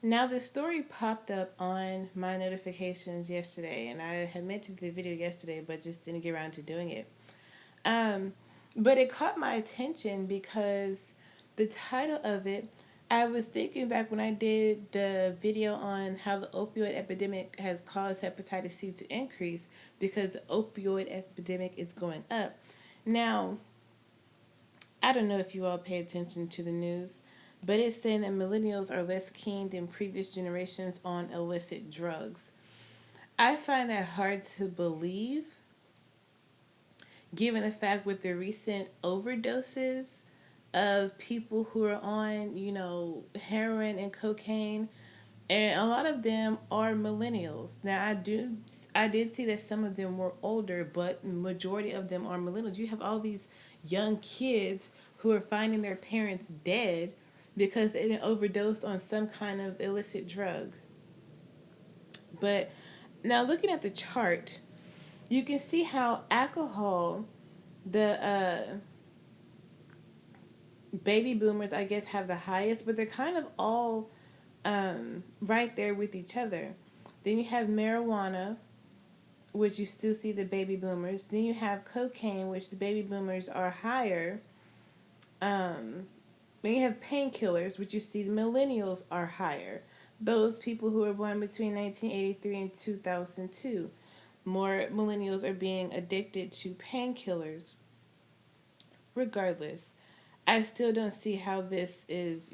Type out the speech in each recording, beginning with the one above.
Now, this story popped up on my notifications yesterday, and I had meant to do the video yesterday, but just didn't get around to doing it. Um, but it caught my attention because the title of it, I was thinking back when I did the video on how the opioid epidemic has caused hepatitis C to increase because the opioid epidemic is going up. Now, I don't know if you all pay attention to the news, but it's saying that millennials are less keen than previous generations on illicit drugs. I find that hard to believe given the fact with the recent overdoses of people who are on, heroin and cocaine, and a lot of them are millennials. Now I did see that some of them were older, but majority of them are millennials. You have all these young kids who are finding their parents dead because they overdosed on some kind of illicit drug. But now looking at the chart, you can see how alcohol, the baby boomers, I guess, have the highest, but they're kind of all right there with each other. Then you have marijuana, which you still see the baby boomers. Then you have cocaine, which the baby boomers are higher. Um, then you have painkillers, which you see the millennials are higher. Those people who were born between 1983 and 2002. More millennials are being addicted to painkillers. Regardless, I still don't see how this is,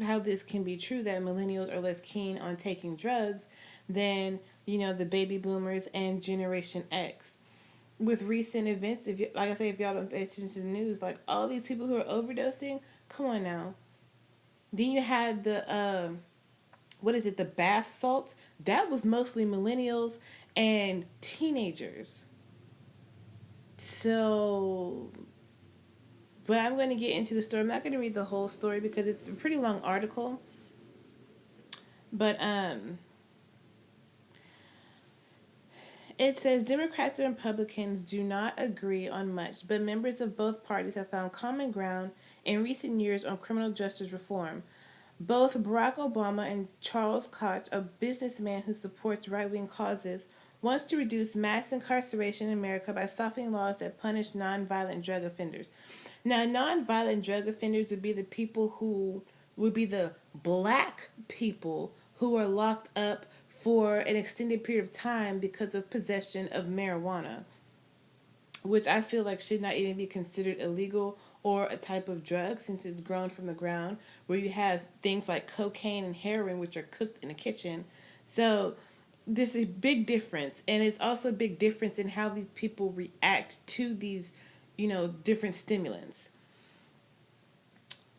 how this can be true that millennials are less keen on taking drugs than, the baby boomers and Generation X. With recent events, if you, like I say, if y'all don't pay attention to the news, like all these people who are overdosing, come on now. Then you had the what is it, the bath salts? That was mostly millennials and teenagers. So, but I'm going to get into the story. I'm not going to read the whole story because it's a pretty long article. But it says Democrats and Republicans do not agree on much, but members of both parties have found common ground in recent years on criminal justice reform. Both Barack Obama and Charles Koch, a businessman who supports right wing causes, wants to reduce mass incarceration in America by softening laws that punish nonviolent drug offenders. Now, nonviolent drug offenders would be the people who would be the black people who are locked up for an extended period of time because of possession of marijuana, which I feel like should not even be considered illegal or a type of drug since it's grown from the ground, where you have things like cocaine and heroin, which are cooked in the kitchen. So there's a big difference, and it's also a big difference in how these people react to these, different stimulants.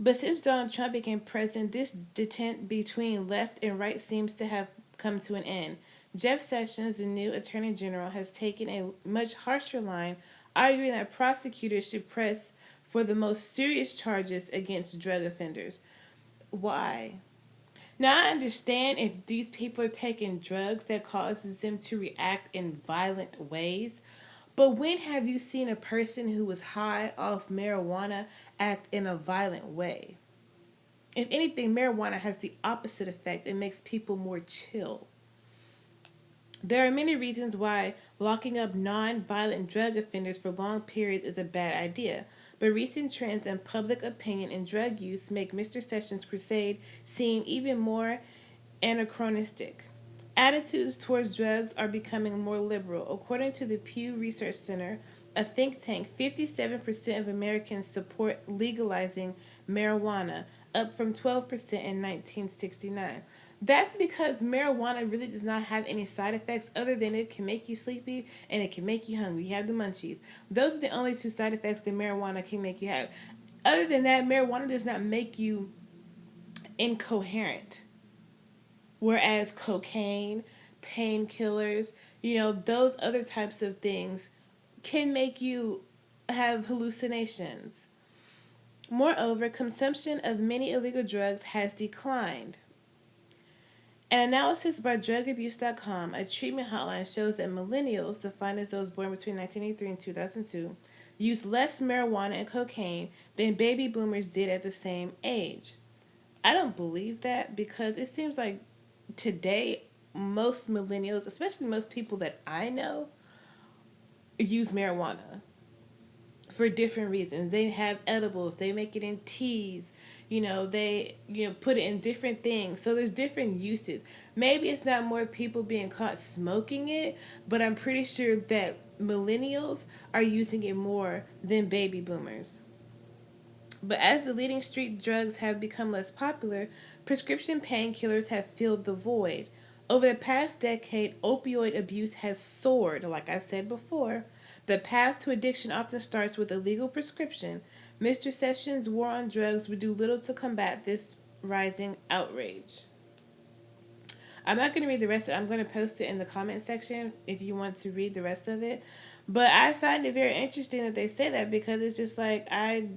But since Donald Trump became president, this detente between left and right seems to have come to an end. Jeff Sessions, the new attorney general, has taken a much harsher line, arguing that prosecutors should press for the most serious charges against drug offenders. Why? Now, I understand if these people are taking drugs that causes them to react in violent ways, but when have you seen a person who was high off marijuana act in a violent way? If anything, marijuana has the opposite effect. It makes people more chill. There are many reasons why locking up non-violent drug offenders for long periods is a bad idea, but recent trends in public opinion and drug use make Mr. Sessions' crusade seem even more anachronistic. Attitudes towards drugs are becoming more liberal. According to the Pew Research Center, a think tank, 57% of Americans support legalizing marijuana, up from 12% in 1969. That's because marijuana really does not have any side effects other than it can make you sleepy and it can make you hungry. You have the munchies. Those are the only two side effects that marijuana can make you have. Other than that, marijuana does not make you incoherent. Whereas cocaine, painkillers, those other types of things can make you have hallucinations. Moreover, consumption of many illegal drugs has declined. An analysis by drugabuse.com, a treatment hotline, shows that millennials, defined as those born between 1983 and 2002, use less marijuana and cocaine than baby boomers did at the same age. I don't believe that because it seems like today most millennials, especially most people that I know, use marijuana for different reasons. They have edibles, they make it in teas, they put it in different things. So there's different uses. Maybe it's not more people being caught smoking it, but I'm pretty sure that millennials are using it more than baby boomers. But as the leading street drugs have become less popular, prescription painkillers have filled the void. Over the past decade, opioid abuse has soared, like I said before. The path to addiction often starts with a legal prescription. Mr. Sessions' war on drugs would do little to combat this rising outrage. I'm not going to read the rest of it. I'm going to post it in the comment section if you want to read the rest of it. But I find it very interesting that they say that because it's just like I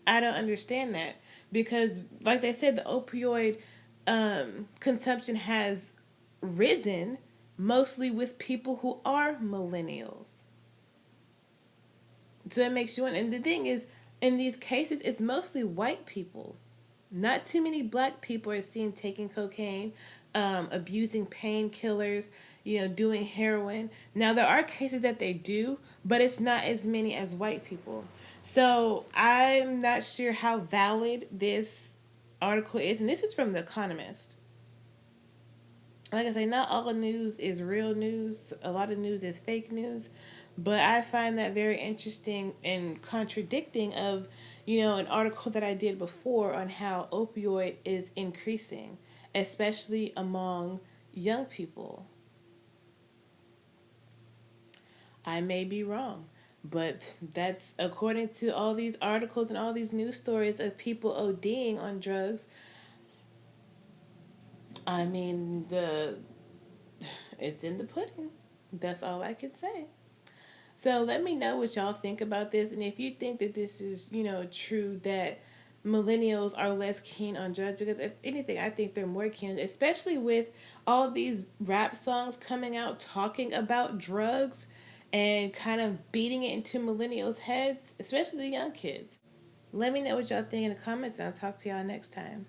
don't understand that because, like they said, the opioid consumption has risen mostly with people who are millennials. So it makes you wonder. And the thing is, in these cases, it's mostly white people. Not too many black people are seen taking cocaine, abusing painkillers, doing heroin. Now, there are cases that they do, but it's not as many as white people. So I'm not sure how valid this article is. And this is from The Economist. Like I say, not all the news is real news. A lot of news is fake news. But I find that very interesting and contradicting of, an article that I did before on how opioid is increasing, especially among young people. I may be wrong, but that's according to all these articles and all these news stories of people ODing on drugs. I mean, the it's in the pudding. That's all I can say. So let me know what y'all think about this, and if you think that this is, true that millennials are less keen on drugs. Because if anything, I think they're more keen, especially with all these rap songs coming out talking about drugs and kind of beating it into millennials' heads, especially the young kids. Let me know what y'all think in the comments, and I'll talk to y'all next time.